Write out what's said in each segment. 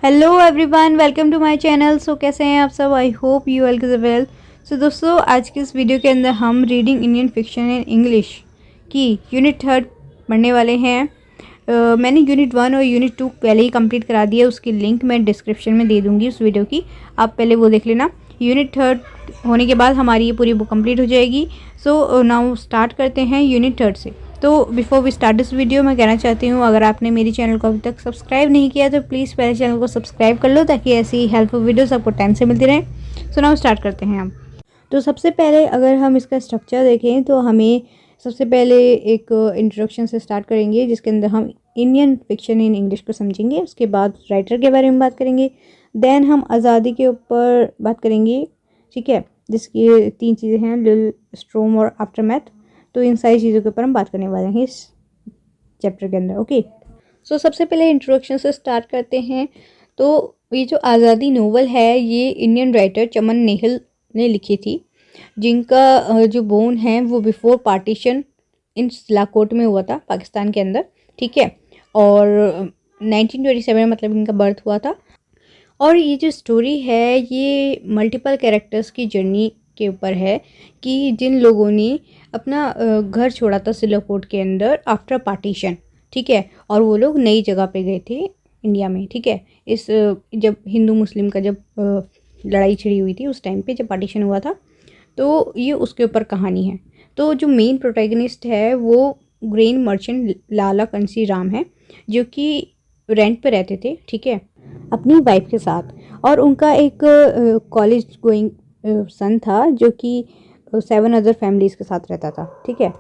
Hello everyone, welcome to my channel. So कैसे हैं आप सब? I hope you all is well. So दोस्तों, आज की इस वीडियो के अंदर हम reading Indian fiction in English की यूनिट 3 पढ़ने वाले हैं। मैंने यूनिट 1 और यूनिट 2 पहले ही कंप्लीट करा दिया। उसकी लिंक मैं डिस्क्रिप्शन में दे दूँगी उस वीडियो की, आप पहले वो देख लेना। यूनिट 3 होने के बाद हमारी ये पूरी बुक कंप्लीट हो जाएगी। सो नाउ स्टार्ट करते हैं यूनिट 3 से। तो before we start this video, मैं कहना चाहती हूँ, अगर आपने मेरी चैनल को अभी तक सब्सक्राइब नहीं किया तो प्लीज़ पहले चैनल को सब्सक्राइब कर लो, ताकि ऐसी हेल्पफुल वीडियोस आपको टाइम से मिलती रहें। सो नाउ स्टार्ट करते हैं हम। तो सबसे पहले अगर हम इसका स्ट्रक्चर देखें तो हमें सबसे पहले एक इंट्रोडक्शन से स्टार्ट करेंगे, जिसके अंदर हम इंडियन फिक्शन इन इंग्लिश को समझेंगे। उसके बाद राइटर के बारे में बात करेंगे। देन हम आज़ादी के ऊपर बात करेंगे, ठीक है, जिसकी 3 चीज़ें हैं, लिल, स्ट्रोम और आफ्टरमैथ। तो इन सारी चीज़ों के ऊपर हम बात करने वाले हैं इस चैप्टर के अंदर। ओके, सो सबसे पहले इंट्रोडक्शन से स्टार्ट करते हैं। तो ये जो आज़ादी नोवेल है, ये इंडियन राइटर चमन नेहल ने लिखी थी, जिनका जो बोर्न है वो बिफोर पार्टीशन इन सिलाकोट में हुआ था, पाकिस्तान के अंदर, ठीक है। और 1927 में मतलब इनका बर्थ हुआ था। और ये जो स्टोरी है, ये मल्टीपल कैरेक्टर्स की जर्नी के ऊपर है कि जिन लोगों ने अपना घर छोड़ा था सिलाकोट के अंदर आफ्टर पार्टीशन, ठीक है, और वो लोग नई जगह पे गए थे इंडिया में, ठीक है। इस जब हिंदू मुस्लिम का जब लड़ाई छिड़ी हुई थी उस टाइम पे, जब पार्टीशन हुआ था, तो ये उसके ऊपर कहानी है। तो जो मेन प्रोटैगनिस्ट है वो ग्रेन मर्चेंट लाला कंसी राम है, जो कि रेंट पे रहते थे, ठीक है, अपनी वाइफ के साथ। और उनका एक कॉलेज गोइंग सन था, जो कि 7 अदर फैमिलीज़ के साथ रहता था, ठीक है।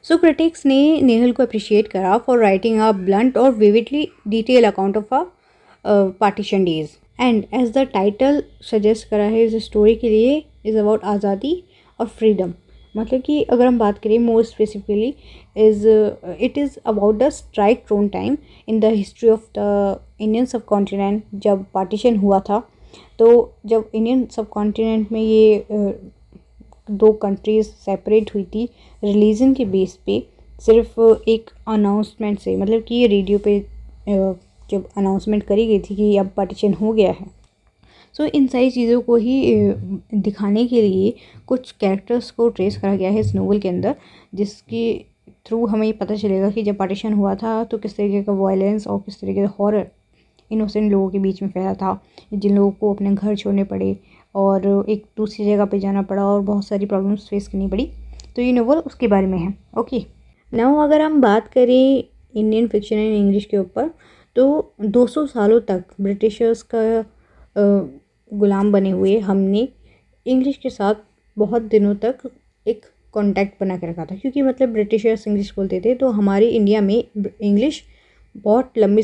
सो क्रिटिक्स ने नेहल को अप्रिशिएट करा फॉर राइटिंग अ ब्लंट और vividly detail account of a partition days. And as the title suggest करा है इस स्टोरी के लिए, इज़ अबाउट आज़ादी और फ्रीडम। मतलब कि अगर हम बात करें more specifically, it is about the strike prone time in the history of the Indian subcontinent. जब पार्टीशन हुआ था, तो जब इंडियन सब कॉन्टिनेंट में ये 2 कंट्रीज़ सेपरेट हुई थी रिलीजन के बेस पे, सिर्फ एक अनाउंसमेंट से, मतलब कि ये रेडियो पे जब अनाउंसमेंट करी गई थी कि अब पार्टीशन हो गया है। सो इन सारी चीज़ों को ही दिखाने के लिए कुछ कैरेक्टर्स को ट्रेस करा गया है इस नोवेल के अंदर, जिसके थ्रू हमें ये पता चलेगा कि जब पार्टीशन हुआ था तो किस तरीके का वायलेंस और किस तरीके का हॉरर इनोसेंट लोगों के बीच में फैला था, जिन लोगों को अपने घर छोड़ने पड़े और एक दूसरी जगह पे जाना पड़ा और बहुत सारी प्रॉब्लम्स फेस करनी पड़ी। तो ये नोवेल उसके बारे में है। ओके, नाउ अगर हम बात करें इंडियन फिक्शन एंड इंग्लिश के ऊपर, तो 200 सालों तक ब्रिटिशर्स का गुलाम बने हुए हमने इंग्लिश के साथ बहुत दिनों तक एक कांटेक्ट बना के रखा था, क्योंकि मतलब ब्रिटिशर्स इंग्लिश बोलते थे, तो हमारे इंडिया में इंग्लिश बहुत लंबी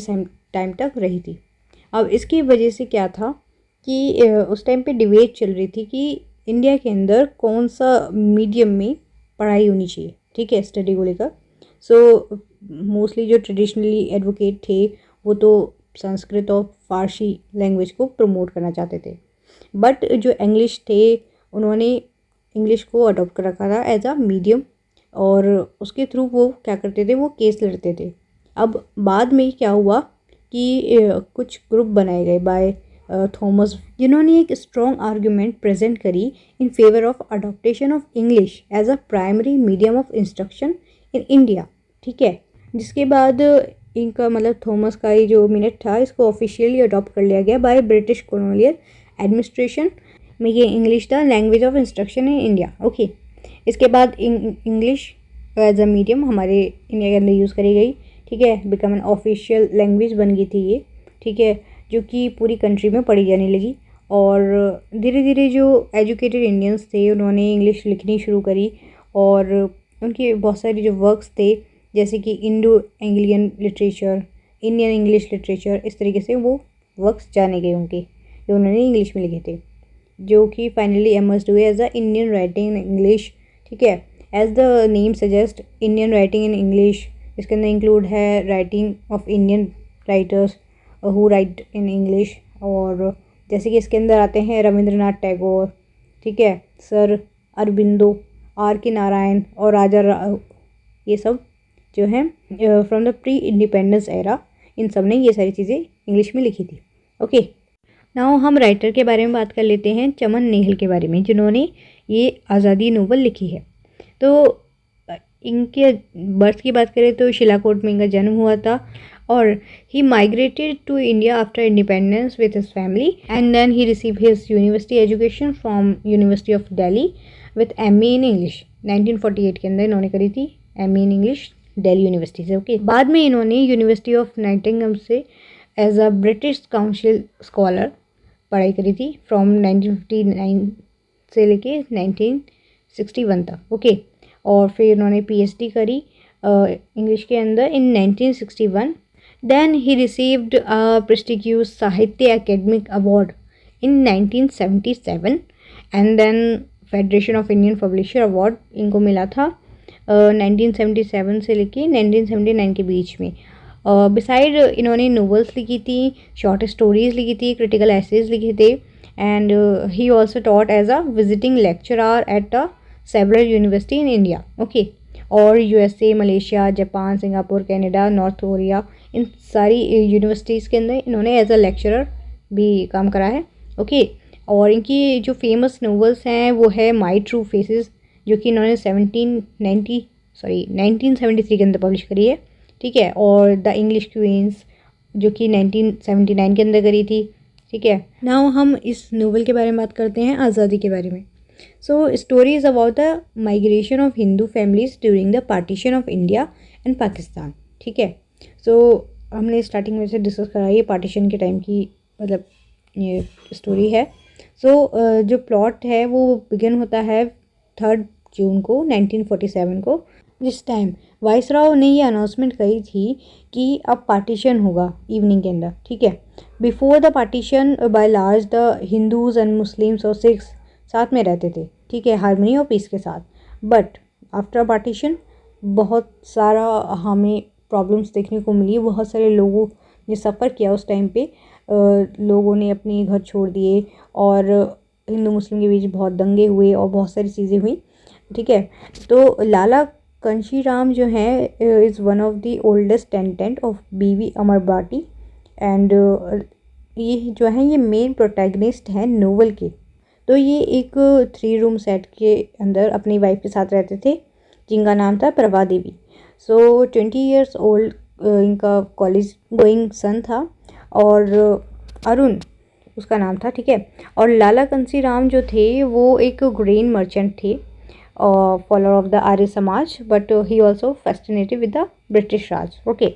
टाइम तक रही थी। अब इसकी वजह से क्या था कि उस टाइम पे डिबेट चल रही थी कि इंडिया के अंदर कौन सा मीडियम में पढ़ाई होनी चाहिए, ठीक है, स्टडी को लेकर। सो मोस्टली जो ट्रेडिशनली एडवोकेट थे वो तो संस्कृत और फारसी लैंग्वेज को प्रमोट करना चाहते थे, बट जो इंग्लिश थे उन्होंने इंग्लिश को अडॉप्ट कर रखा था एज अ मीडियम, और उसके थ्रू वो क्या करते थे, वो केस लड़ते थे। अब बाद में क्या हुआ कि कुछ ग्रुप बनाए गए बाय थॉमस, जिन्होंने एक स्ट्रॉन्ग आर्ग्यूमेंट प्रेजेंट करी in favour of adoptation of English as a primary medium of instruction in India, ठीक है। जिसके बाद इनका मतलब थॉमस का ये जो मिनट था, इसको ऑफिशियली अडॉप्ट कर लिया गया बाय ब्रिटिश कॉलोनियल एडमिनिस्ट्रेशन, में ये English the language of instruction in India. Okay, इसके बाद इंग्लिश एज अ मीडियम हमारे इंडिया के अंदर यूज़ करी गई, ठीक है, बिकम एन ऑफिशियल लैंग्वेज बन गई थी ये, ठीक है, जो कि पूरी कंट्री में पढ़ी जाने लगी। और धीरे धीरे जो एजुकेटेड इंडियंस थे उन्होंने इंग्लिश लिखनी शुरू करी, और उनके बहुत सारे जो वर्क्स थे, जैसे कि Indo Anglian literature, Indian English literature, इस तरीके से वो वर्क्स जाने गए उनके, जो उन्होंने इंग्लिश में लिखे थे, जो कि फाइनली एमर्ज्ड हुए as the Indian writing in English, ठीक है। As the name suggest, Indian writing in English, इसके अंदर इंक्लूड है writing of Indian writers who write in English. और जैसे कि इसके अंदर आते हैं रविंद्रनाथ टैगोर, ठीक है, सर अरबिंदो, आर के नारायण और राजा ये सब जो हैं from the pre independence era, इन सब ने ये सारी चीज़ें इंग्लिश में लिखी थी। ओके, नाउ हम राइटर के बारे में बात कर लेते हैं, चमन नेहल के बारे में, जिन्होंने ये आज़ादी नोवेल लिखी है। तो इनके बर्थ की बात करें तो शिलाकोट में इनका जन्म हुआ था, और he migrated to India after independence with his family, and then he receive his university education from university of Delhi with MA in English. 1948 के अंदर इन्होंने करी थी MA in English Delhi university से। ओके, बाद में इन्होंने यूनिवर्सिटी ऑफ नॉटिंघम से as a British Council scholar पढ़ाई करी थी फ्रॉम 1959 से लेके 1961 तक। ओके, और फिर उन्होंने पीएचडी करी इंग्लिश के अंदर in 1961। Then he received a prestigious Sahitya academic award in 1977, and then federation of Indian publisher award इनको मिला था 1977 से लेके 1979 के बीच में। बिसाइड इन्होंने नोवेल्स लिखी थी, शॉर्ट स्टोरीज लिखी थी, क्रिटिकल एसेज लिखे थे, and he also taught as a visiting lecturer at a several university in India. Okay, और USA, Malaysia, Japan, Singapore, Canada, North Korea, इन सारी यूनिवर्सिटीज़ के अंदर इन्होंने एज अ लेक्चरर भी काम करा है। ओके, और इनकी जो फेमस नोवेल्स हैं वो है माई ट्रू फेसेस, जो कि इन्होंने 1973 के अंदर पब्लिश करी है। ठीक है, और द इंग्लिश क्वींस जो कि 1979 के अंदर करी थी। ठीक है, नाउ हम इस नोवेल के बारे में बात करते हैं, आज़ादी के बारे में। So story is about the migration of Hindu families during the partition of India and Pakistan. ठीक है, सो हमने स्टार्टिंग में से डिस्कस करा, ये पार्टीशन के टाइम की मतलब ये स्टोरी है। सो जो प्लॉट है वो बिगिन होता है 3 जून को 1947 को, जिस टाइम वाइसराव ने ये अनाउंसमेंट करी थी कि अब पार्टीशन होगा इवनिंग के अंदर। ठीक है, before the partition by large the Hindus and Muslims और सिख्स साथ में रहते थे। ठीक है, हारमोनी और पीस के साथ। बट आफ्टर पार्टीशन बहुत सारा हमें प्रॉब्लम्स देखने को मिली, बहुत सारे लोगों ने सफ़र किया उस टाइम पे। लोगों ने अपने घर छोड़ दिए और हिंदू मुस्लिम के बीच बहुत दंगे हुए और बहुत सारी चीज़ें हुई। ठीक है, तो लाला कंशीराम जो है is one of the oldest tenant of Bibi Amarvati, and ये जो है ये मेन प्रोटैगनिस्ट हैं नोवेल के। तो ये एक 3 रूम सेट के अंदर अपनी वाइफ के साथ रहते थे, जिनका नाम था प्रभा देवी। सो 20 ईयर्स ओल्ड इनका कॉलेज गोइंग सन था, और अरुण उसका नाम था। ठीक है, और लाला कंशीराम जो थे वो एक ग्रेन मर्चेंट थे, follower of the Arya Samaj, but he also fascinated with the British Raj. Okay,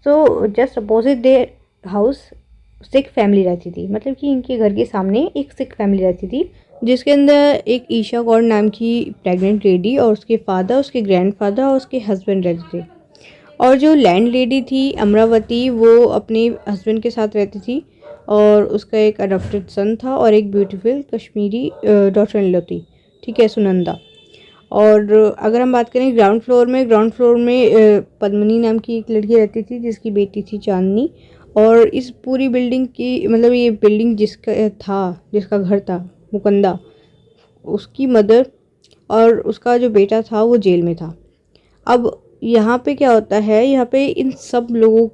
so just opposite their house Sikh family रहती थी, मतलब कि इनके घर के सामने एक सिख फैमिली रहती थी, जिसके अंदर एक ईशा कौर नाम की प्रेग्नेंट लेडी और उसके फादर, उसके ग्रैंडफादर और उसके हस्बैंड रहते थे। और जो लैंड लेडी थी अमरावती, वो अपने हस्बैंड के साथ रहती थी, और उसका एक अडॉप्टेड सन था और एक beautiful Kashmiri daughter in law थी। ठीक है, सुनंदा। और अगर हम बात करें ग्राउंड फ्लोर में पद्मिनी नाम की एक लड़की रहती थी, जिसकी बेटी थी चांदनी। और इस पूरी बिल्डिंग की मतलब ये बिल्डिंग जिसका घर था मुकंदा, उसकी मदर और उसका जो बेटा था वो जेल में था। अब यहाँ पे क्या होता है, यहाँ पे इन सब लोगों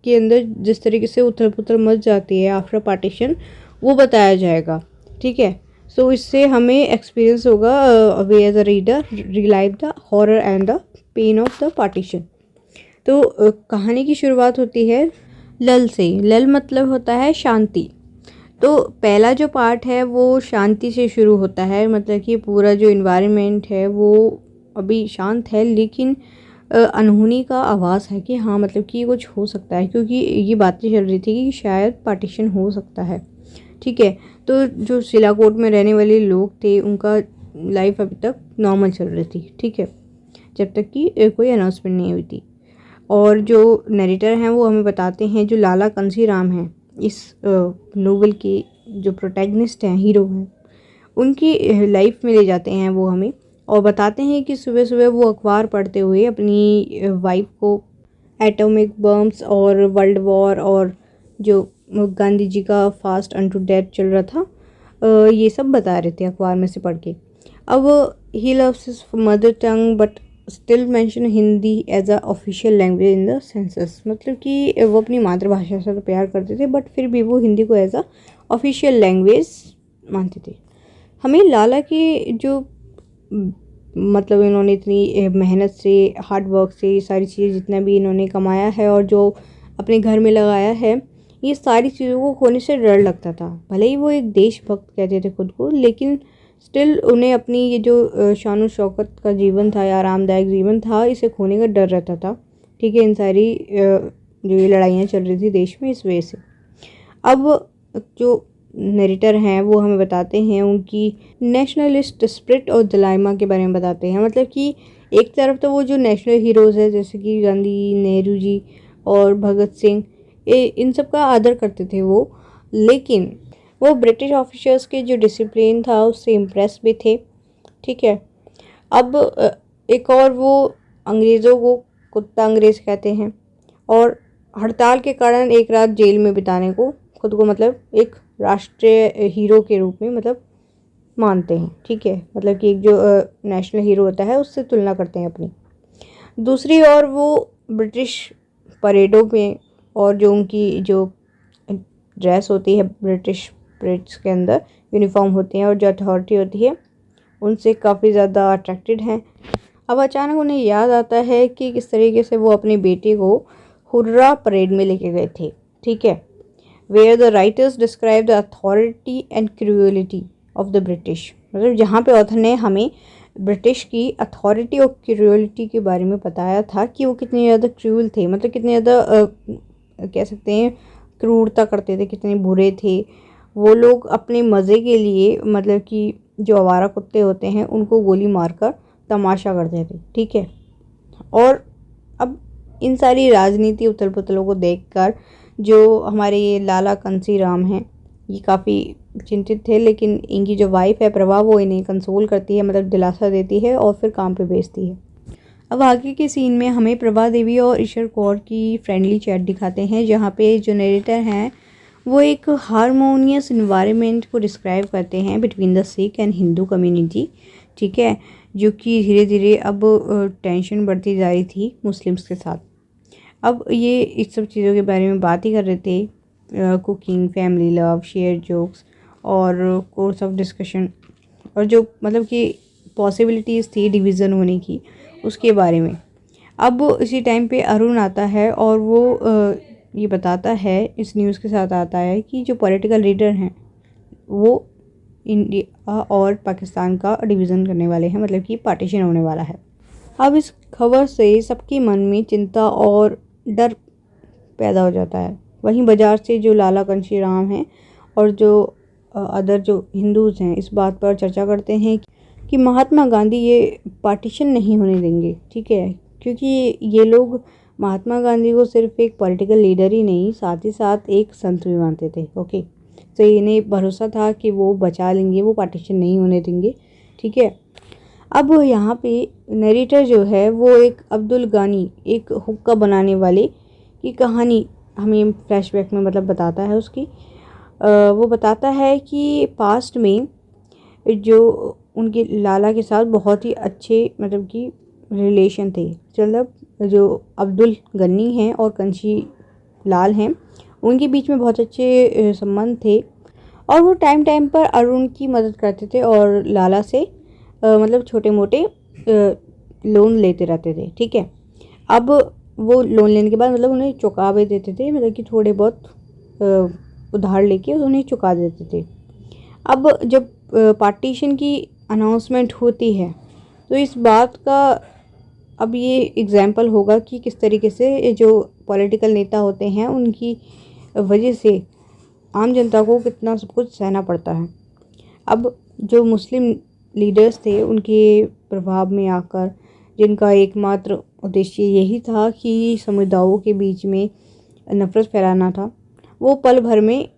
के अंदर जिस तरीके से उथल पुथल मच जाती है आफ्टर पार्टीशन, वो बताया जाएगा। ठीक है, सो इससे हमें एक्सपीरियंस होगा we as a reader relive the horror and the pain of the partition. तो कहानी की शुरुआत होती है लल से। लल मतलब होता है शांति। तो पहला जो पार्ट है वो शांति से शुरू होता है, मतलब कि पूरा जो इन्वायरमेंट है वो अभी शांत है, लेकिन अनहोनी का आवाज़ है कि हाँ मतलब कि कुछ हो सकता है, क्योंकि ये बातें चल रही थी कि शायद पार्टीशन हो सकता है। ठीक है, तो जो सिलाकोट में रहने वाले लोग थे उनका लाइफ अभी तक नॉर्मल चल रही थी। ठीक है, जब तक कि कोई अनाउंसमेंट नहीं हुई थी। और जो नरेटर हैं वो हमें बताते हैं, जो लाला कंशीराम हैं इस नोवेल के जो प्रोटैगनिस्ट हैं, हीरो हैं, उनकी लाइफ में ले जाते हैं वो हमें, और बताते हैं कि सुबह सुबह वो अखबार पढ़ते हुए अपनी वाइफ को एटॉमिक बम्स और वर्ल्ड वॉर और जो गांधी जी का फास्ट अनटू डेथ चल रहा था, ये सब बता रहे थे अखबार में से पढ़ के। अब he loves his mother tongue but still mention Hindi as a official language in the census, मतलब कि वो अपनी मातृभाषा से तो प्यार करते थे बट फिर भी वो हिंदी को एज अ ऑफिशियल लैंग्वेज मानते थे। हमें लाला की जो मतलब इन्होंने इतनी मेहनत से, हार्ड वर्क से, ये सारी चीज़ें जितना भी इन्होंने कमाया है और जो अपने घर में लगाया है, ये सारी चीज़ों को खोने से डर लगता था। भले ही वो एक देशभक्त कहते थे खुद को, लेकिन स्टिल उन्हें अपनी ये जो शान शौकत का जीवन था या आरामदायक जीवन था, इसे खोने का डर रहता था। ठीक है, इन सारी जो ये लड़ाइयाँ चल रही थी देश में, इस वजह से। अब जो नरेटर हैं वो हमें बताते हैं उनकी नेशनलिस्ट स्पिरिट और दिलाइमा के बारे में बताते हैं। मतलब कि एक तरफ तो वो जो नेशनल हीरोज़ है जैसे कि गांधी, नेहरू जी और भगत सिंह, इन सब का आदर करते थे वो, लेकिन वो ब्रिटिश ऑफिसर्स के जो डिसिप्लिन था उससे इम्प्रेस भी थे। ठीक है, अब एक और वो अंग्रेज़ों को कुत्ता अंग्रेज़ कहते हैं और हड़ताल के कारण एक रात जेल में बिताने को खुद को मतलब एक राष्ट्रीय हीरो के रूप में मतलब मानते हैं। ठीक है, मतलब कि एक जो नेशनल हीरो होता है उससे तुलना करते हैं अपनी। दूसरी ओर वो ब्रिटिश परेडों में और जो उनकी जो ड्रेस होती है ब्रिटिश परेड्स के अंदर, यूनिफॉर्म होती हैं और जो अथॉरिटी होती है, उनसे काफ़ी ज़्यादा अट्रैक्टेड हैं। अब अचानक उन्हें याद आता है कि किस तरीके से वो अपने बेटे को हुर्रा परेड में लेके गए थे। ठीक है, where the writers describe the authority and cruelty of the British, मतलब जहाँ पे ऑथर ने हमें ब्रिटिश की अथॉरिटी और क्रूएलिटी के बारे में बताया था कि वो कितने ज़्यादा क्रूअल थे, मतलब कितने ज़्यादा कह सकते हैं क्रूरता करते थे, कितने बुरे थे वो लोग। अपने मज़े के लिए मतलब कि जो आवारा कुत्ते होते हैं उनको गोली मारकर तमाशा करते थे। ठीक है, और अब इन सारी राजनीति उथल पुथलों को देखकर जो हमारे ये लाला कंसी राम हैं, ये काफ़ी चिंतित थे, लेकिन इनकी जो वाइफ है प्रभा, वो इन्हें कंसोल करती है, मतलब दिलासा देती है और फिर काम पे भेजती है। अब आगे के सीन में हमें प्रभा देवी और ईश्वर कौर की फ्रेंडली चैट दिखाते हैं, जहाँ पे जो नरेटर हैं वो एक हारमोनियस इन्वायरमेंट को डिस्क्राइब करते हैं between the Sikh and Hindu community. ठीक है, जो कि धीरे धीरे अब टेंशन बढ़ती जा रही थी मुस्लिम्स के साथ। अब ये इस सब चीज़ों के बारे में बात ही कर रहे थे, cooking, family love, share jokes और कोर्स ऑफ डिस्कशन, और जो मतलब कि पॉसिबिलिटीज़ थी डिवीज़न होने की, उसके बारे में। अब इसी टाइम पे अरुण आता है और वो ये बताता है, इस न्यूज़ के साथ आता है कि जो पॉलिटिकल लीडर हैं वो इंडिया और पाकिस्तान का डिवीज़न करने वाले हैं, मतलब कि पार्टीशन होने वाला है। अब इस खबर से सबके मन में चिंता और डर पैदा हो जाता है। वहीं बाज़ार से जो लाला कंशी राम हैं और जो अदर जो हिंदूज़ हैं इस बात पर चर्चा करते हैं कि महात्मा गांधी ये पार्टीशन नहीं होने देंगे। ठीक है, क्योंकि ये लोग महात्मा गांधी को सिर्फ एक पॉलिटिकल लीडर ही नहीं, साथ ही साथ एक संत भी मानते थे। ओके, तो इन्हें भरोसा था कि वो बचा लेंगे, वो पार्टीशन नहीं होने देंगे। ठीक है, अब यहाँ पे नरेटर जो है वो एक अब्दुल गानी, एक हुक्का बनाने वाले की कहानी हमें फ्लैशबैक में मतलब बताता है उसकी। वो बताता है कि पास्ट में जो उनके लाला के साथ बहुत ही अच्छे मतलब कि रिलेशन थे, मतलब जो अब्दुल गनी हैं और कंशी लाल हैं उनके बीच में बहुत अच्छे संबंध थे, और वो टाइम टाइम पर अरुण की मदद करते थे और लाला से मतलब छोटे मोटे लोन लेते रहते थे। ठीक है, अब वो लोन लेने के बाद मतलब उन्हें चुका भी देते थे, मतलब कि थोड़े बहुत उधार लेके उन्हें चुका देते थे। अब जब पार्टीशन की अनाउंसमेंट होती है तो इस बात का अब ये एग्जाम्पल होगा कि किस तरीके से जो पॉलिटिकल नेता होते हैं उनकी वजह से आम जनता को कितना सब कुछ सहना पड़ता है। अब जो मुस्लिम लीडर्स थे उनके प्रभाव में आकर, जिनका एकमात्र उद्देश्य यही था कि समुदायों के बीच में नफ़रत फैलाना था, वो पल भर में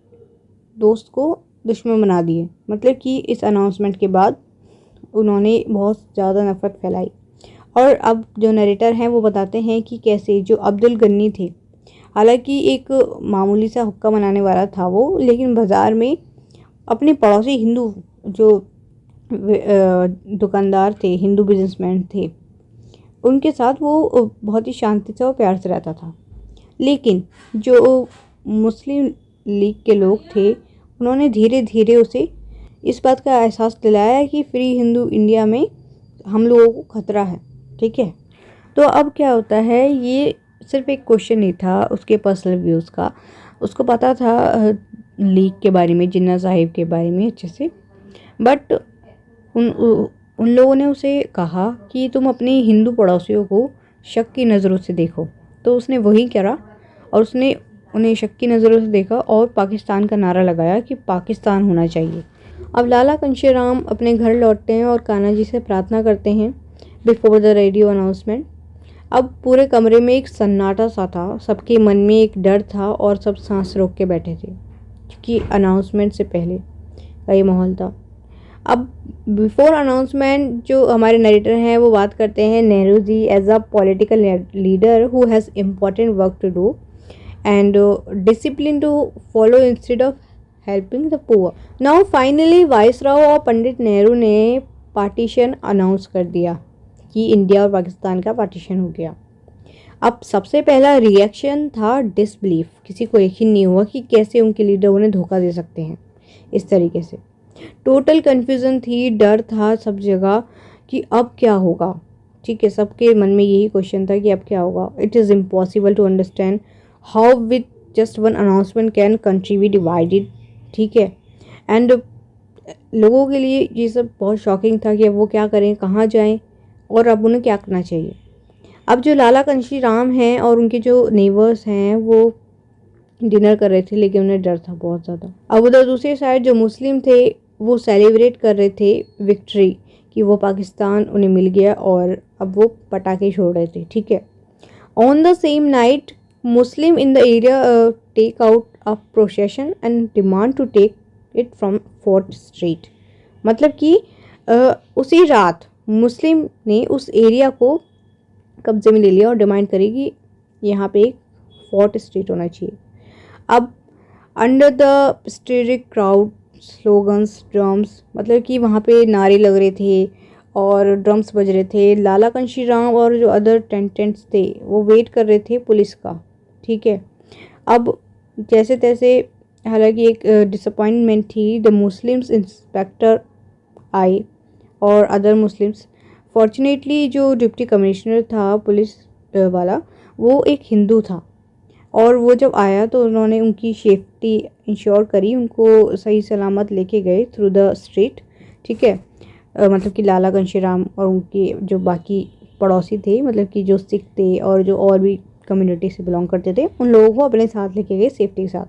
दोस्त को दुश्मन बना दिए। मतलब कि इस अनाउंसमेंट के बाद उन्होंने बहुत ज़्यादा नफ़रत फैलाई। और अब जो नरेटर हैं वो बताते हैं कि कैसे जो अब्दुल गनी थे, हालांकि एक मामूली सा हुक्का बनाने वाला था वो, लेकिन बाज़ार में अपने पड़ोसी हिंदू जो दुकानदार थे, हिंदू बिजनेसमैन थे, उनके साथ वो बहुत ही शांति से और प्यार से रहता था। लेकिन जो मुस्लिम लीग के लोग थे उन्होंने धीरे धीरे उसे इस बात का एहसास दिलाया कि फ्री हिंदू इंडिया में हम लोगों को खतरा है। ठीक है, तो अब क्या होता है, ये सिर्फ एक क्वेश्चन नहीं था उसके पर्सनल व्यूज़ का, उसको पता था लीग के बारे में, जिन्ना साहिब के बारे में अच्छे से। बट उन लोगों ने उसे कहा कि तुम अपने हिंदू पड़ोसियों को शक की नज़रों से देखो, तो उसने वही करा और उसने उन्हें शक की नज़रों से देखा और पाकिस्तान का नारा लगाया कि पाकिस्तान होना चाहिए। अब लाला कांशीराम अपने घर लौटते हैं और कान्हा जी से प्रार्थना करते हैं बिफोर द रेडियो अनाउंसमेंट। अब पूरे कमरे में एक सन्नाटा सा था, सबके मन में एक डर था और सब सांस रोक के बैठे थे क्योंकि अनाउंसमेंट से पहले का ये माहौल था। अब बिफोर अनाउंसमेंट जो हमारे नरेटर हैं वो बात करते हैं, Nehru ji as a political leader who has important work to do and discipline to follow instead of helping the poor. Now finally viceroy और पंडित नेहरू ने पार्टीशन अनाउंस कर दिया कि इंडिया और पाकिस्तान का पार्टीशन हो गया। अब सबसे पहला रिएक्शन था डिसबिलीफ, किसी को यकीन नहीं हुआ कि कैसे उनके लीडर उन्हें धोखा दे सकते हैं इस तरीके से। टोटल कन्फ्यूज़न थी, डर था सब जगह कि अब क्या होगा। ठीक है, सबके मन में यही क्वेश्चन था कि अब क्या होगा। It is impossible to understand how with just one announcement can country be divided. ठीक है, एंड लोगों के लिए ये सब बहुत शॉकिंग था कि अब वो क्या करें, कहाँ जाएं और अब उन्हें क्या करना चाहिए। अब जो लाला कांशीराम हैं और उनके जो नेबर्स हैं वो डिनर कर रहे थे, लेकिन उन्हें डर था बहुत ज़्यादा। अब उधर दूसरी साइड जो मुस्लिम थे वो सेलिब्रेट कर रहे थे विक्ट्री कि वो पाकिस्तान उन्हें मिल गया और अब वो पटाखे छोड़ रहे थे। ठीक है, on the same night Muslim in the area take out a procession and demand to take it from Fort Street. मतलब कि उसी रात मुस्लिम ने उस एरिया को कब्जे में ले लिया और डिमांड करी कि यहाँ पे एक फोर्ट स्ट्रीट होना चाहिए। अब under the hysteric crowd slogans drums, मतलब कि वहाँ पे नारे लग रहे थे और ड्रम्स बज रहे थे। लाला कांशीराम और जो अदर टेंटेंट्स थे वो वेट कर रहे थे पुलिस का। ठीक है, अब जैसे तैसे, हालांकि एक डिसअपॉइंटमेंट थी, द मुस्लिम्स इंस्पेक्टर आए और अदर मुस्लिम्स। फॉर्चुनेटली जो डिप्टी कमिश्नर था पुलिस वाला वो एक हिंदू था और वो जब आया तो उन्होंने उनकी सेफ्टी इंश्योर करी, उनको सही सलामत लेके गए थ्रू द स्ट्रीट। ठीक है, मतलब कि लाला कांशीराम और उनके जो बाकी पड़ोसी थे, मतलब कि जो सिख थे और जो और भी कम्युनिटी से बिलोंग करते थे, उन लोगों को अपने साथ लेके गए सेफ्टी के साथ।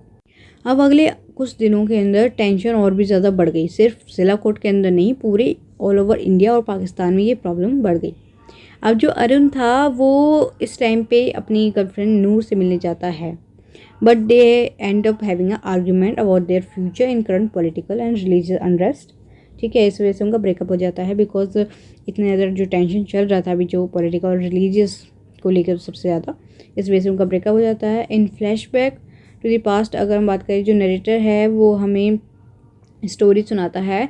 अब अगले कुछ दिनों के अंदर टेंशन और भी ज़्यादा बढ़ गई, सिर्फ सिलाकोट के अंदर नहीं, पूरे ऑल ओवर इंडिया और पाकिस्तान में ये प्रॉब्लम बढ़ गई। अब जो अरुण था वो इस टाइम पे अपनी गर्लफ्रेंड नूर से मिलने जाता है, but they and up having a argument about their future in current political and religious unrest. ठीक है, इस वजह से उनका ब्रेकअप हो जाता है, बिकॉज इतने ज़्यादा जो टेंशन चल रहा था अभी जो पॉलिटिकल और रिलीजियस को लेकर सबसे ज़्यादा, इस वजह से उनका ब्रेकअप हो जाता है। इन फ्लैशबैक टू द पास्ट अगर हम बात करें, जो नरेटर है वो हमें स्टोरी सुनाता है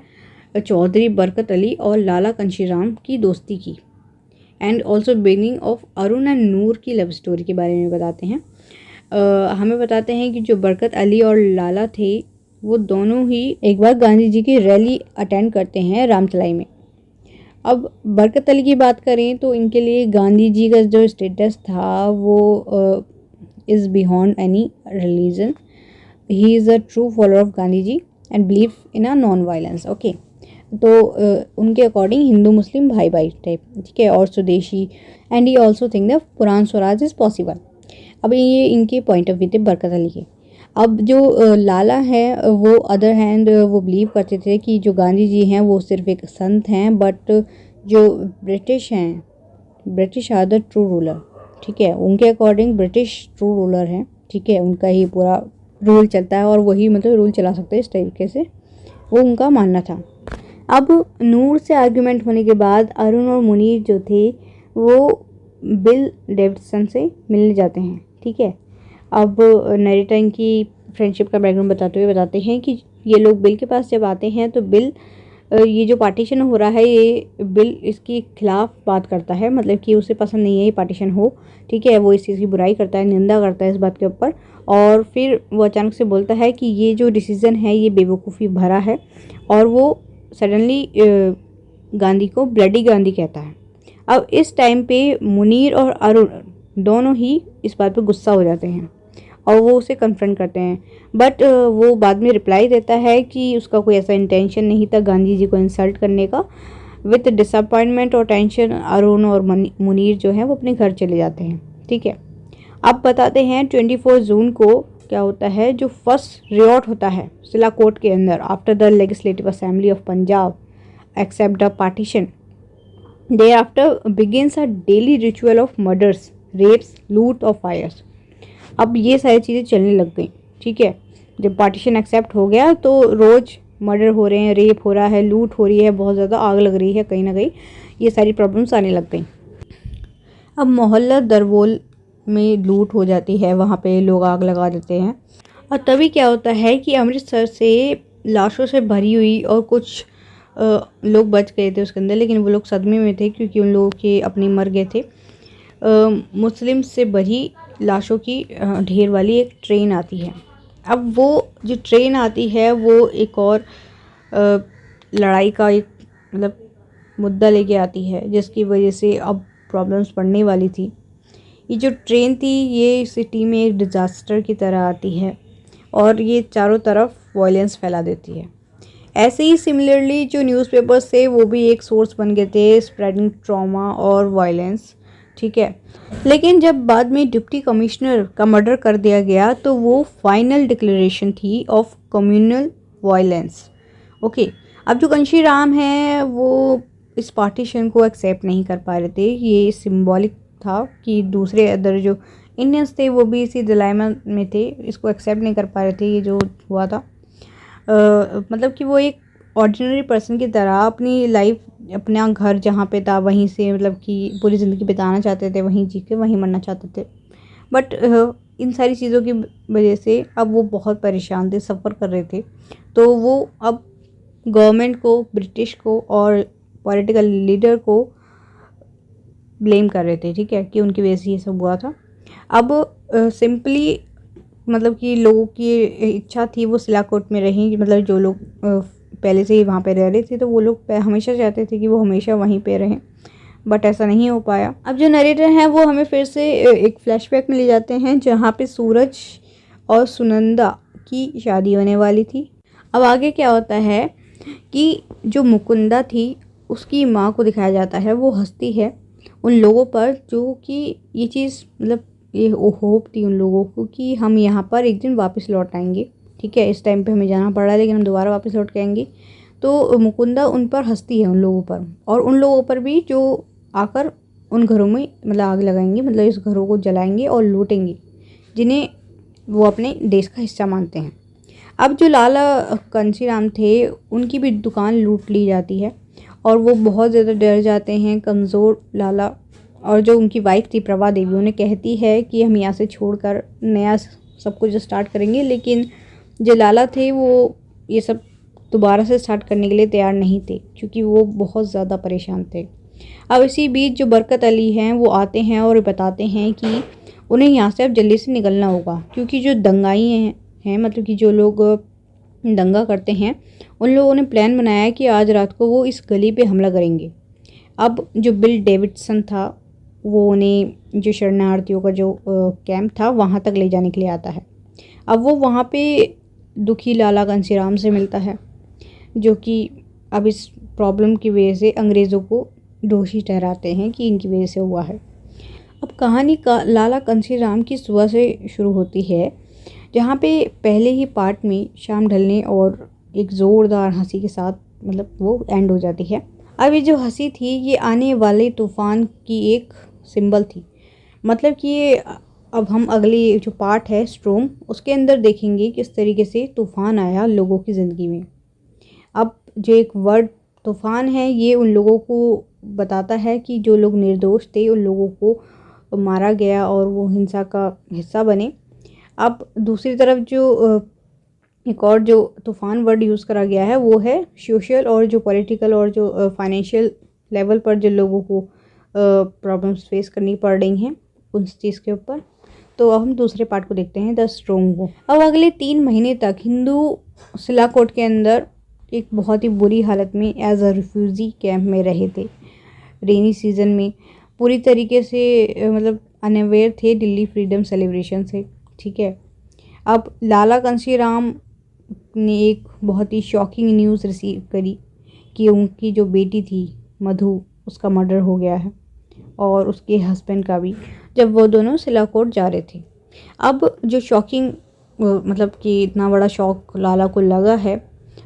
चौधरी बरकत अली और लाला कांशीराम की दोस्ती की, and also beginning of Arun and Noor की लव स्टोरी के बारे में बताते हैं। हमें बताते हैं कि जो बरकत अली और लाला थे वो दोनों ही एक बार गांधी जी की रैली अटेंड करते हैं रामतलाई में। अब बरकत अली की बात करें तो इनके लिए गांधी जी का जो स्टेटस था वो is beyond any religion, he is a true follower of Gandhi ji and believe in a non violence. Okay, तो उनके अकॉर्डिंग हिंदू मुस्लिम भाई भाई टाइप। ठीक है, और स्वदेशी, and he also think the पुरान स्वराज इज़ पॉसिबल। अब ये इनके पॉइंट ऑफ व्यू थे बरकत अली के। अब जो लाला है वो अदर हैंड वो बिलीव करते थे कि जो गांधी जी हैं वो सिर्फ एक संत हैं, बट जो ब्रिटिश हैं, British are the true ruler. ठीक है, उनके अकॉर्डिंग ब्रिटिश ट्रू रूलर हैं। ठीक है, उनका ही पूरा रूल चलता है और वही मतलब रूल चला सकते हैं, इस तरीके से वो उनका मानना था। अब नूर से आर्ग्यूमेंट होने के बाद अरुण और मुनीर जो थे वो बिल डेविडसन से मिलने जाते हैं। ठीक है, अब नरेटर की फ्रेंडशिप का बैकग्राउंड बताते हुए बताते हैं कि ये लोग बिल के पास जब आते हैं तो बिल ये जो पार्टीशन हो रहा है ये बिल इसके खिलाफ बात करता है, मतलब कि उसे पसंद नहीं है ये पार्टीशन हो, ठीक है। वो इस चीज़ की बुराई करता है, निंदा करता है इस बात के ऊपर, और फिर वो अचानक से बोलता है कि ये जो डिसीज़न है ये बेवकूफ़ी भरा है, और वो सडनली गांधी को ब्लडी गांधी कहता है। अब इस टाइम पे मुनीर और अरुण दोनों ही इस बात पे गुस्सा हो जाते हैं और वो उसे कन्फ्रंट करते हैं, बट वो बाद में रिप्लाई देता है कि उसका कोई ऐसा इंटेंशन नहीं था गांधी जी को इंसल्ट करने का। विथ डिसअपॉइंटमेंट और टेंशन अरुण और मुनीर जो है वो अपने घर चले जाते हैं, ठीक है। अब बताते हैं 24 जून को क्या होता है। जो फर्स्ट रियॉट होता है सिलाकोट के अंदर after the legislative assembly of Punjab except the partition, thereafter begins a daily ritual of murders, rapes, loot और fires। अब ये सारी चीज़ें चलने लग गई, ठीक है। जब पार्टीशन एक्सेप्ट हो गया तो रोज़ मर्डर हो रहे हैं, रेप हो रहा है, लूट हो रही है, बहुत ज़्यादा आग लग रही है, कहीं ना कहीं ये सारी प्रॉब्लम्स आने लग गई। अब मोहल्ला दरबोल में लूट हो जाती है, वहाँ पे लोग आग लगा देते हैं, और तभी क्या होता है कि अमृतसर से लाशों से भरी हुई और कुछ लोग बच गए थे उसके अंदर, लेकिन वो लोग सदमे में थे क्योंकि उन लोगों के अपने मर गए थे। मुस्लिम से भरी लाशों की ढेर वाली एक ट्रेन आती है। अब वो जो ट्रेन आती है वो एक और लड़ाई का एक मतलब मुद्दा लेके आती है, जिसकी वजह से अब प्रॉब्लम्स बढ़ने वाली थी। ये जो ट्रेन थी ये सिटी में एक डिज़ास्टर की तरह आती है और ये चारों तरफ वायलेंस फैला देती है। ऐसे ही सिमिलरली जो न्यूज़पेपर्स थे वो भी एक सोर्स बन गए थे स्प्रेडिंग ट्रॉमा और वायलेंस, ठीक है। लेकिन जब बाद में डिप्टी कमिश्नर का मर्डर कर दिया गया तो वो फाइनल डिक्लेरेशन थी ऑफ कम्युनल वायलेंस, ओके। अब जो कांशीराम है वो इस पार्टीशन को एक्सेप्ट नहीं कर पा रहे थे। ये सिंबॉलिक था कि दूसरे अदर जो इंडियंस थे वो भी इसी डिलेमा में थे, इसको एक्सेप्ट नहीं कर पा रहे थे ये जो हुआ था। मतलब कि वो एक ऑर्डिनरी पर्सन की तरह अपनी लाइफ, अपना घर जहाँ पे था वहीं से मतलब कि पूरी ज़िंदगी बिताना चाहते थे, वहीं जी के वहीं मरना चाहते थे। बट इन सारी चीज़ों की वजह से अब वो बहुत परेशान थे, सफ़र कर रहे थे। तो वो अब गवर्नमेंट को, ब्रिटिश को और पॉलिटिकल लीडर को ब्लेम कर रहे थे, ठीक है, कि उनकी वजह से ये सब हुआ था। अब सिंपली मतलब कि लोगों की इच्छा थी वो सिलाकोट में रहें, मतलब जो लोग पहले से ही वहाँ पे रह रहे थे तो वो लोग हमेशा चाहते थे कि वो हमेशा वहीं पे रहें, बट ऐसा नहीं हो पाया। अब जो नरेटर हैं वो हमें फिर से एक फ्लैशबैक में ले जाते हैं जहाँ पे सूरज और सुनंदा की शादी होने वाली थी। अब आगे क्या होता है कि जो मुकुंदा थी उसकी माँ को दिखाया जाता है, वो हंसती है उन लोगों पर जो कि ये चीज़ मतलब ये होप थी उन लोगों को कि हम यहाँ पर एक दिन वापस लौट आएंगे, ठीक है। इस टाइम पे हमें जाना पड़ रहा है लेकिन हम दोबारा वापस लौट के आएंगे। तो मुकुंदा उन पर हंसती है उन लोगों पर, और उन लोगों पर भी जो आकर उन घरों में मतलब आग लगाएंगे, मतलब इस घरों को जलाएंगे और लूटेंगे जिन्हें वो अपने देश का हिस्सा मानते हैं। अब जो लाला कांशीराम थे उनकी भी दुकान लूट ली जाती है और वो बहुत ज़्यादा डर जाते हैं, कमज़ोर लाला। और जो उनकी वाइफ थी प्रभा देवी, उन्हें कहती है कि हम यहाँ से छोड़कर नया सब कुछ स्टार्ट करेंगे, लेकिन जो लाला थे वो ये सब दोबारा से स्टार्ट करने के लिए तैयार नहीं थे क्योंकि वो बहुत ज़्यादा परेशान थे। अब इसी बीच जो बरकत अली हैं वो आते हैं और बताते हैं कि उन्हें यहाँ से अब जल्दी से निकलना होगा क्योंकि जो दंगाई हैं मतलब कि जो लोग दंगा करते हैं उन लोगों ने प्लान बनाया है कि आज रात को वो इस गली पे हमला करेंगे। अब जो बिल डेविडसन था वो उन्हें जो शरणार्थियों का जो कैंप था वहाँ तक ले जाने के लिए आता है। अब वो वहाँ पे दुखी लाला कांशीराम से मिलता है जो कि अब इस प्रॉब्लम की वजह से अंग्रेज़ों को दोषी ठहराते हैं कि इनकी वजह से हुआ है। अब कहानी का लाला कांशीराम की सुबह से शुरू होती है जहाँ पे पहले ही पार्ट में शाम ढलने और एक ज़ोरदार हंसी के साथ मतलब वो एंड हो जाती है। अब ये जो हंसी थी ये आने वाले तूफ़ान की एक सिंबल थी, मतलब कि ये अब हम अगली जो पार्ट है स्ट्रोम उसके अंदर देखेंगे किस तरीके से तूफ़ान आया लोगों की ज़िंदगी में। अब जो एक वर्ड तूफ़ान है ये उन लोगों को बताता है कि जो लोग निर्दोष थे उन लोगों को मारा गया और वो हिंसा का हिस्सा बने। अब दूसरी तरफ जो एक और जो तूफ़ान वर्ड यूज़ करा गया है वो है सोशल और जो पॉलिटिकल और जो फाइनेंशियल लेवल पर जो लोगों को प्रॉब्लम्स फेस करनी पड़ रही हैं उस चीज़ के ऊपर। तो अब हम दूसरे पार्ट को देखते हैं, द स्ट्रोंग वो। अब अगले 3 महीने तक हिंदू सिलाकोट के अंदर एक बहुत ही बुरी हालत में एज अ रिफ्यूजी कैंप में रहे थे। रेनी सीज़न में पूरी तरीके से मतलब अनअवेयर थे दिल्ली फ्रीडम सेलिब्रेशन से, ठीक है। अब लाला कांशीराम ने एक बहुत ही शॉकिंग न्यूज़ रिसीव करी कि उनकी जो बेटी थी मधु, उसका मर्डर हो गया है और उसके हस्बैंड का भी, जब वो दोनों सिलाकोट जा रहे थे। अब जो शॉकिंग मतलब कि इतना बड़ा शॉक लाला को लगा है,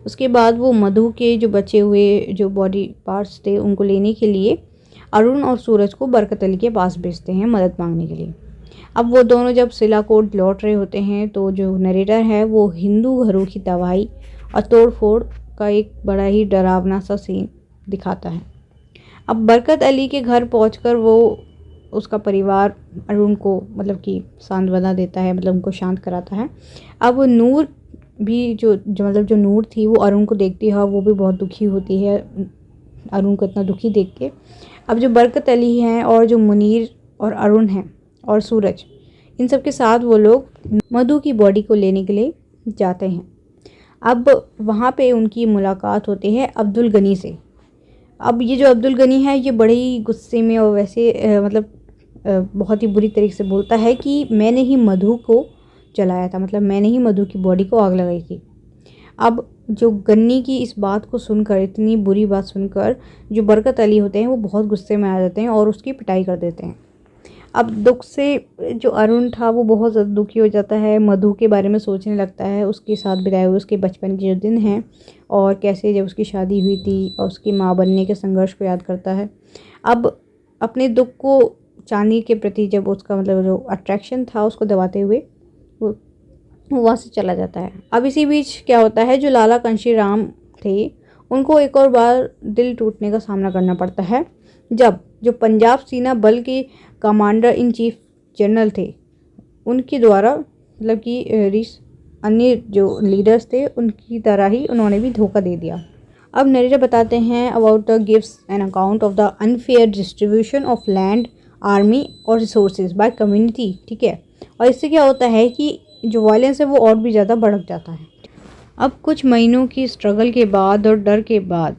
उसके बाद वो मधु के जो बचे हुए जो बॉडी पार्ट्स थे उनको लेने के लिए अरुण और सूरज को बरकत अली के पास भेजते हैं मदद मांगने के लिए। अब वो दोनों जब सिलाकोट लौट रहे होते हैं तो जो नरेटर है वो हिंदू घरों की तबाही और तोड़फोड़ का एक बड़ा ही डरावना सा सीन दिखाता है। अब बरकत अली के घर पहुंचकर वो उसका परिवार अरुण को मतलब कि सांत्वना देता है, मतलब उनको शांत कराता है। अब नूर भी जो मतलब जो नूर थी वो अरुण को देखती है, वो भी बहुत दुखी होती है अरुण को इतना दुखी देख के। अब जो बरकत अली हैं और जो मुनीर और अरुण हैं और सूरज, इन सब के साथ वो लोग मधु की बॉडी को लेने के लिए जाते हैं। अब वहाँ पे उनकी मुलाकात होती है अब्दुल गनी से। अब ये जो अब्दुल गनी है ये बड़े ही गुस्से में और वैसे मतलब बहुत ही बुरी तरीके से बोलता है कि मैंने ही मधु को जलाया था, मतलब मैंने ही मधु की बॉडी को आग लगाई थी। अब जो गन्नी की इस बात को सुनकर, इतनी बुरी बात सुनकर, जो बरकत अली होते हैं वो बहुत गुस्से में आ जाते हैं और उसकी पिटाई कर देते हैं। अब दुख से जो अरुण था वो बहुत ज़्यादा दुखी हो जाता है, मधु के बारे में सोचने लगता है, उसके साथ बिताए हुए उसके बचपन के जो दिन हैं और कैसे जब उसकी शादी हुई थी और उसकी माँ बनने के संघर्ष को याद करता है। अब अपने दुख को चांदी के प्रति जब उसका मतलब जो अट्रैक्शन था उसको दबाते हुए वो वहाँ से चला जाता है। अब इसी बीच क्या होता है, जो लाला कांशीराम थे उनको एक और बार दिल टूटने का सामना करना पड़ता है जब जो पंजाब सेना बल के कमांडर इन चीफ जनरल थे उनके द्वारा मतलब कि अन्य जो लीडर्स थे उनकी तरह ही उन्होंने भी धोखा दे दिया। अब नरेटर बताते हैं about the gives an account of the unfair distribution of land, army और रिसोर्सेज बाय कम्युनिटी, ठीक है। और इससे क्या होता है कि जो वायलेंस है वो और भी ज़्यादा भड़क जाता है। अब कुछ महीनों की स्ट्रगल के बाद और डर के बाद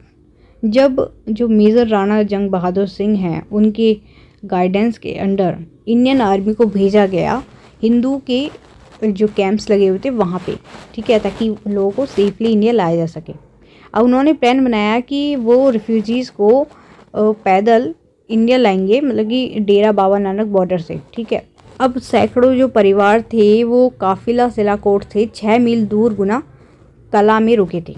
जब जो मेजर राणा जंग बहादुर सिंह हैं उनके गाइडेंस के अंडर इंडियन आर्मी को भेजा गया हिंदू के जो कैंप्स लगे हुए थे वहाँ पे, ठीक है, ताकि लोगों को सेफली इंडिया लाया जा सके। अब उन्होंने प्लान बनाया कि वो रिफ्यूजीज़ को पैदल इंडिया लाएंगे, मतलब कि डेरा बाबा नानक बॉर्डर से, ठीक है। अब सैकड़ों जो परिवार थे वो काफिला सिलाकोट से 6 मील दूर गुना कला में रुके थे।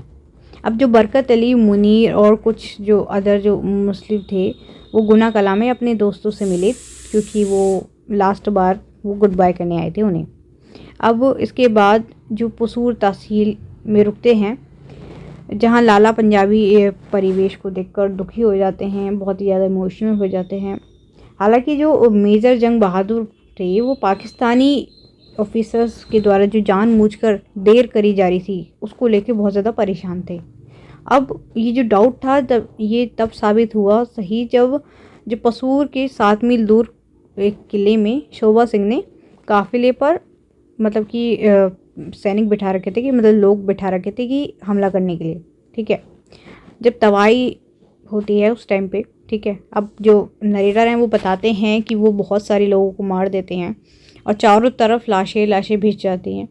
अब जो बरकत अली, मुनीर और कुछ जो अदर जो मुस्लिम थे वो गुना कला में अपने दोस्तों से मिले क्योंकि वो लास्ट बार वो गुड बाय करने आए थे उन्हें। अब इसके बाद जो पुसूर तहसील में रुकते हैं जहाँ लाला पंजाबी परिवेश को देखकर दुखी हो जाते हैं, बहुत ही ज़्यादा इमोशनल हो जाते हैं। हालांकि जो मेजर जंग बहादुर थे वो पाकिस्तानी ऑफिसर्स के द्वारा जो जानबूझकर देर करी जा रही थी उसको लेके बहुत ज़्यादा परेशान थे। अब ये जो डाउट था तब साबित हुआ सही जब जो पसूर के 7 मील दूर एक किले में शोभा सिंह ने काफिले पर मतलब कि सैनिक बिठा रखे थे, कि मतलब लोग बिठा रखे थे कि हमला करने के लिए, ठीक है। जब तबाही होती है उस टाइम पे, ठीक है। अब जो नरेटर हैं वो बताते हैं कि वो बहुत सारे लोगों को मार देते हैं और चारों तरफ लाशें भिज जाती हैं।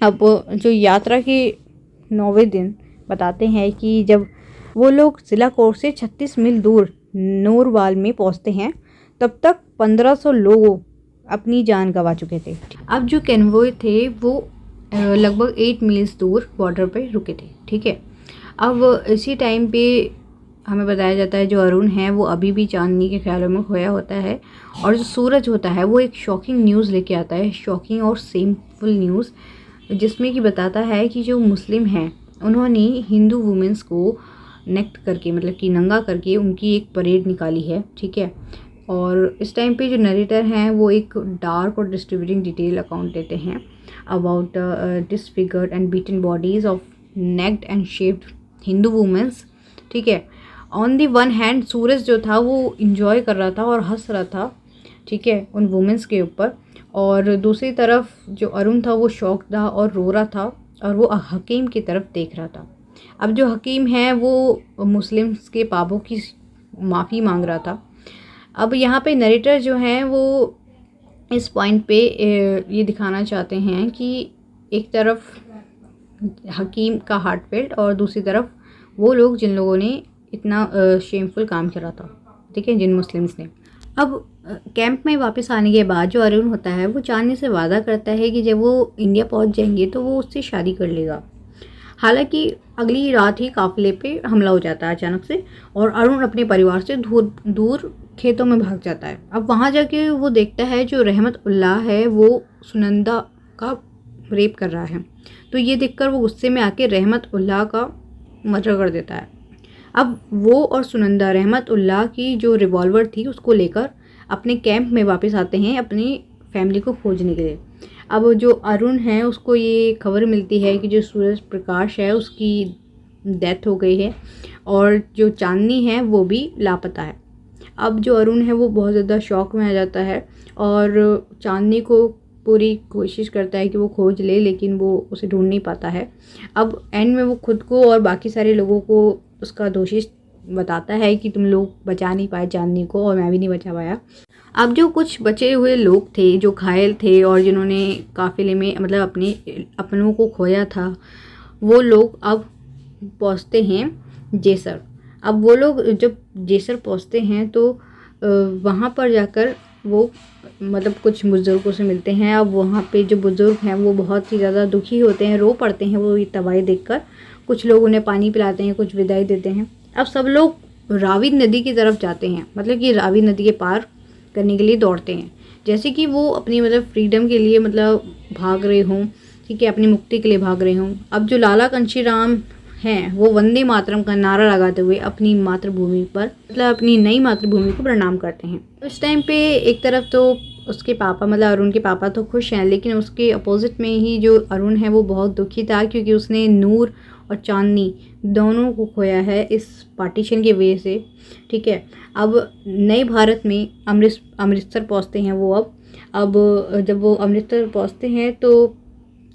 अब जो यात्रा के 9वें दिन बताते हैं कि जब वो लोग सिलाकोट से 36 मील दूर नूरवाल में पहुंचते हैं तब तक 1500 लोग अपनी जान गंवा चुके थे। अब जो कैनवॉय थे वो लगभग 8 मील्स दूर बॉर्डर पर रुके थे, ठीक है। अब इसी टाइम पे हमें बताया जाता है जो अरुण है वो अभी भी चांदनी के ख्यालों में खोया होता है और जो सूरज होता है वो एक शॉकिंग न्यूज़ लेके आता है, शॉकिंग और सेमफुल न्यूज़, जिसमें कि बताता है कि जो मुस्लिम हैं उन्होंने हिंदू वुमेंस को नेक्ट करके मतलब कि नंगा करके उनकी एक परेड निकाली है, ठीक है। और इस टाइम पे जो नरेटर हैं वो एक डार्क और डिस्ट्रीब्यूटिंग डिटेल अकाउंट देते हैं। about disfigured and beaten bodies of necked and shaved Hindu women's। ठीक है, ऑन दी वन हैंड सूरज जो था वो इंजॉय कर रहा था और हंस रहा था, ठीक है, उन वुमेंस के ऊपर, और दूसरी तरफ जो अरुण था वो शॉक था और रो रहा था और वो हकीम की तरफ देख रहा था। अब जो हकीम है वो मुस्लिम्स के पापों की माफ़ी मांग रहा था। अब यहाँ पे नरेटर जो हैं वो इस पॉइंट पे ये दिखाना चाहते हैं कि एक तरफ हकीम का हार्ट फेल्ड और दूसरी तरफ वो लोग जिन लोगों ने इतना शेमफुल काम करा था, ठीक है, जिन मुस्लिम्स ने। अब कैंप में वापस आने के बाद जो अरुण होता है वो चांदनी से वादा करता है कि जब वो इंडिया पहुंच जाएंगे तो वो उससे शादी कर लेगा। हालांकि अगली रात ही काफिले पे हमला हो जाता है अचानक से और अरुण अपने परिवार से दूर खेतों में भाग जाता है। अब वहाँ जाके वो देखता है जो रहमत उल्लाह है वो सुनंदा का रेप कर रहा है, तो ये देखकर वो गुस्से में आके रहमत उल्लाह का मर्डर कर देता है। अब वो और सुनंदा रहमत उल्लाह की जो रिवॉल्वर थी उसको लेकर अपने कैंप में वापस आते हैं अपनी फैमिली को खोजने के लिए। अब जो अरुण है उसको ये खबर मिलती है कि जो सूरज प्रकाश है उसकी डेथ हो गई है और जो चांदनी है वो भी लापता है। अब जो अरुण है वो बहुत ज़्यादा शॉक में आ जाता है और चांदनी को पूरी कोशिश करता है कि वो खोज ले, लेकिन वो उसे ढूंढ नहीं पाता है। अब एंड में वो खुद को और बाकी सारे लोगों को उसका दोषी बताता है कि तुम लोग बचा नहीं पाए चांदनी को और मैं भी नहीं बचा पाया। अब जो कुछ बचे हुए लोग थे जो घायल थे और जिन्होंने काफिले में मतलब अपने अपनों को खोया था, वो लोग अब पहुंचते हैं जेसर। अब वो लोग जब जेसर पहुंचते हैं तो वहाँ पर जाकर वो मतलब कुछ बुज़ुर्गों से मिलते हैं। अब वहाँ पे जो बुज़ुर्ग हैं वो बहुत ही ज़्यादा दुखी होते हैं, रो पड़ते हैं वो ये तबाही देखकर। कुछ लोग उन्हें पानी पिलाते हैं, कुछ विदाई देते हैं। अब सब लोग रावी नदी की तरफ जाते हैं, मतलब कि रावी नदी के पार करने के लिए दौड़ते हैं, जैसे कि वो अपनी मतलब फ्रीडम के लिए मतलब भाग रहे हों, ठीक है, अपनी मुक्ति के लिए भाग रहे हों। अब जो लाला कंशीराम हैं वो वंदे मातरम का नारा लगाते हुए अपनी मातृभूमि पर मतलब अपनी नई मातृभूमि को प्रणाम करते हैं। उस टाइम पे एक तरफ तो उसके पापा मतलब अरुण के पापा तो खुश हैं, लेकिन उसके अपोजिट में ही जो अरुण है वो बहुत दुखी था क्योंकि उसने नूर और चांदनी दोनों को खोया है इस पार्टीशन की वजह से, ठीक है। अब नए भारत में अमृतसर पहुंचते हैं वो। अब जब वो अमृतसर पहुंचते हैं तो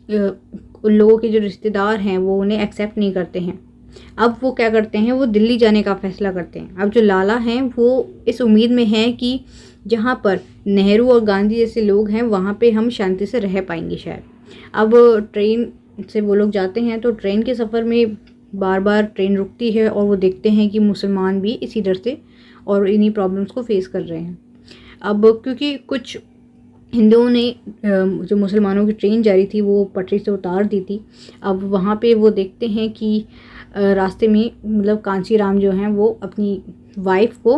उन लोगों के जो रिश्तेदार हैं वो उन्हें एक्सेप्ट नहीं करते हैं। अब वो क्या करते हैं, वो दिल्ली जाने का फैसला करते हैं। अब जो लाला हैं वो इस उम्मीद में हैं कि जहाँ पर नेहरू और गांधी जैसे लोग हैं वहाँ पे हम शांति से रह पाएंगे शायद। अब ट्रेन से वो लोग जाते हैं तो ट्रेन के सफ़र में बार बार ट्रेन रुकती है और वो देखते हैं कि मुसलमान भी इसी डर से और इन्हीं प्रॉब्लम्स को फेस कर रहे हैं। अब क्योंकि कुछ हिंदुओं ने जो मुसलमानों की ट्रेन जा रही थी वो पटरी से उतार दी थी। अब वहाँ पे वो देखते हैं कि रास्ते में मतलब कांचीराम जो हैं वो अपनी वाइफ को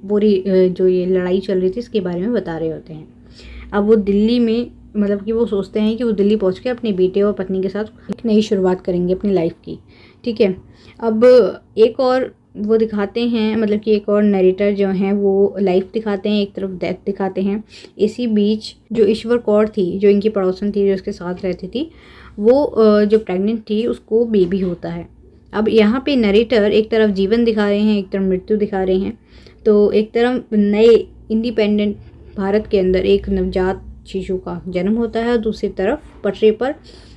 पूरी जो ये लड़ाई चल रही थी इसके बारे में बता रहे होते हैं। अब वो दिल्ली में मतलब कि वो सोचते हैं कि वो दिल्ली पहुँच के अपने बेटे और पत्नी के साथ एक नई शुरुआत करेंगे अपनी लाइफ की, ठीक है। अब एक और वो दिखाते हैं मतलब कि एक और नरेटर जो हैं वो लाइफ दिखाते हैं, एक तरफ डेथ दिखाते हैं। इसी बीच जो ईश्वर कौर थी जो इनकी पड़ोसन थी जो इसके साथ रहती थी वो जो प्रेग्नेंट थी उसको बेबी होता है। अब यहाँ पे नरेटर एक तरफ जीवन दिखा रहे हैं, एक तरफ मृत्यु दिखा रहे हैं। तो एक तरफ नए इंडिपेंडेंट भारत के अंदर एक नवजात शिशु का जन्म होता है और दूसरी तरफ पटरी पर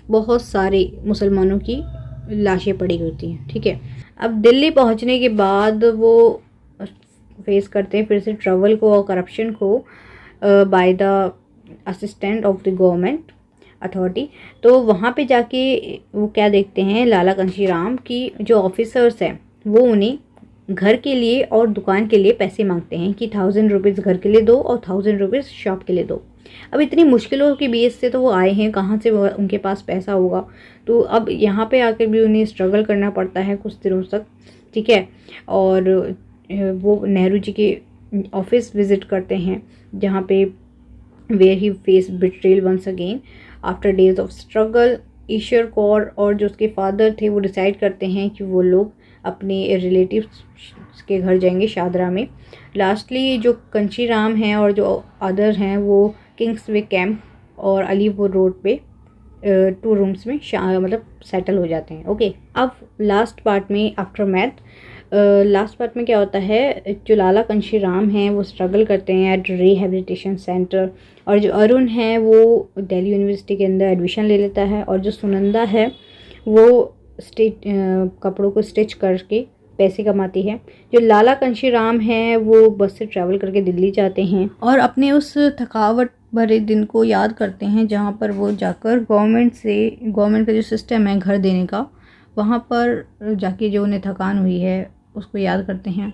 बहुत सारे मुसलमानों की लाशें पड़ी होती हैं, ठीक है। अब दिल्ली पहुंचने के बाद वो फेस करते हैं फिर से ट्रबल को और करप्शन को by the assistant of the government authority. तो वहाँ पे जाके वो क्या देखते हैं, लाला कंशीराम की जो ऑफिसर्स हैं वो उन्हें घर के लिए और दुकान के लिए पैसे मांगते हैं कि 1000 रुपीज़ घर के लिए दो और 1000 रुपीज़ शॉप के लिए दो। अब इतनी मुश्किलों की बेस से तो वो आए हैं, कहाँ से उनके पास पैसा होगा। तो अब यहाँ पे आकर भी उन्हें स्ट्रगल करना पड़ता है कुछ दिनों तक, ठीक है। और वो नेहरू जी के ऑफिस विजिट करते हैं जहाँ पे where he face betrayal once again after days of struggle. Ishwar Kaur और जो उसके फादर थे वो डिसाइड करते हैं कि वो लोग अपने रिलेटिव्स के घर जाएंगे शादरा में। लास्टली जो कंशीराम हैं और जो अदर हैं वो किंग्सवे कैंप और अलीपुर रोड पे 2 रूम्स में मतलब सेटल हो जाते हैं। ओके, अब लास्ट पार्ट में आफ्टर मैथ, लास्ट पार्ट में क्या होता है, जो लाला कांशीराम हैं वो स्ट्रगल करते हैं एट रिहेबिलिटेशन सेंटर, और जो अरुण है वो दिल्ली यूनिवर्सिटी के अंदर एडमिशन ले लेता है, और जो सुनंदा है वो कपड़ों को स्टिच करके पैसे कमाती है। जो लाला कांशीराम है वो बस से ट्रैवल करके दिल्ली जाते हैं और अपने उस थकावट भरे दिन को याद करते हैं जहाँ पर वो जाकर गवर्नमेंट का जो सिस्टम है घर देने का, वहाँ पर जाके जो उन्हें थकान हुई है उसको याद करते हैं,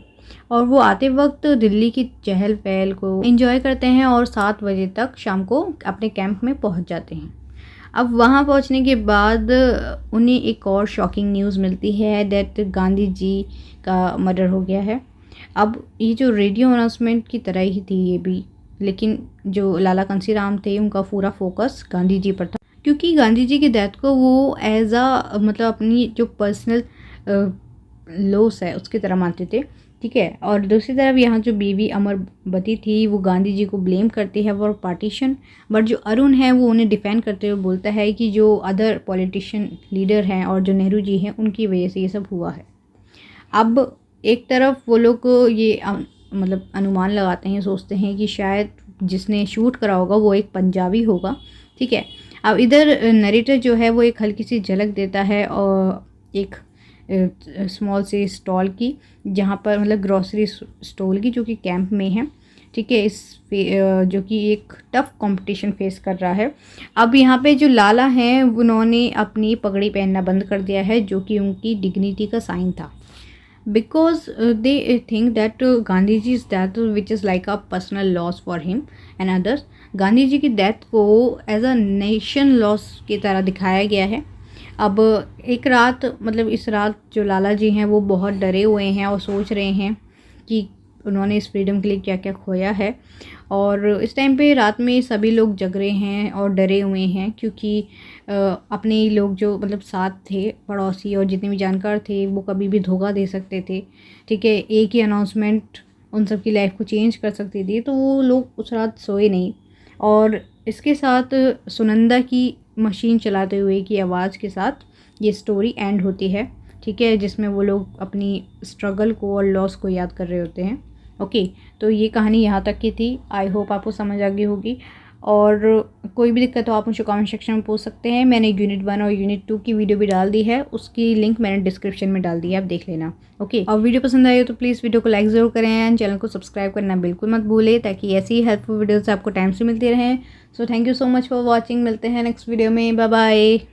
और वो आते वक्त दिल्ली की चहल पहल को एंजॉय करते हैं और 7 बजे तक शाम को अपने कैंप में पहुँच जाते हैं। अब वहाँ पहुँचने के बाद उन्हें एक और शॉकिंग न्यूज़ मिलती है दैट गांधी जी का मर्डर हो गया है। अब ये जो रेडियो अनाउंसमेंट की तरह ही थी ये भी, लेकिन जो लाला कांशीराम थे उनका पूरा फोकस गांधी जी पर था, क्योंकि गांधी जी की डेथ को वो एज अ मतलब अपनी जो पर्सनल लॉस है उसकी तरह मानते थे। ठीक है, और दूसरी तरफ यहाँ जो बीवी अमरवती थी वो गांधी जी को ब्लेम करती है फॉर पार्टीशन, बट जो अरुण है वो उन्हें डिफेंड करते हुए बोलता है कि जो अदर पॉलिटिशियन लीडर हैं और जो नेहरू जी हैं उनकी वजह से ये सब हुआ है। अब एक तरफ वो लोग ये मतलब अनुमान लगाते हैं, सोचते हैं कि शायद जिसने शूट करा होगा वो एक पंजाबी होगा। ठीक है, अब इधर नरेटर जो है वो एक हल्की सी झलक देता है और एक स्मॉल सी स्टॉल की, जहाँ पर मतलब ग्रॉसरी स्टॉल की, जो कि कैंप में है। ठीक है, जो कि एक टफ कंपटीशन फेस कर रहा है। अब यहाँ पे जो लाला हैं उन्होंने अपनी पगड़ी पहनना बंद कर दिया है, जो कि उनकी डिग्निटी का साइन था, because they think that Gandhi ji is death which is like a personal loss for him and others. Gandhi ji की डेथ को एज अ नेशन लॉस की तरह दिखाया गया है। अब एक रात मतलब इस रात जो लाला जी हैं वो बहुत डरे हुए हैं और सोच रहे हैं कि उन्होंने इस फ्रीडम के लिए क्या क्या खोया है, और इस टाइम पे रात में सभी लोग जग रहे हैं और डरे हुए हैं, क्योंकि अपने लोग जो मतलब साथ थे पड़ोसी और जितने भी जानकार थे वो कभी भी धोखा दे सकते थे। ठीक है, एक ही अनाउंसमेंट उन सब की लाइफ को चेंज कर सकती थी, तो वो लोग उस रात सोए नहीं। और इसके साथ सुनंदा की मशीन चलाते हुए की आवाज़ के साथ ये स्टोरी एंड होती है। ठीक है, जिसमें वो लोग अपनी स्ट्रगल को और लॉस को याद कर रहे होते हैं। ओके, तो ये कहानी यहाँ तक की थी। आई होप आपको समझ आ गई होगी, और कोई भी दिक्कत हो आप मुझे कमेंट सेक्शन में पूछ सकते हैं। मैंने यूनिट 1 और यूनिट 2 की वीडियो भी डाल दी है, उसकी लिंक मैंने डिस्क्रिप्शन में डाल दी है, आप देख लेना। ओके, और वीडियो पसंद आई हो तो प्लीज़ वीडियो को लाइक ज़रूर करें एंड चैनल को सब्सक्राइब करना बिल्कुल मत भूलें, ताकि ऐसी हेल्पफुल वीडियोज़ आपको टाइम से मिलती रहें। So thank you so much for watching. मिलते हैं नेक्स्ट वीडियो में, बाय बाय।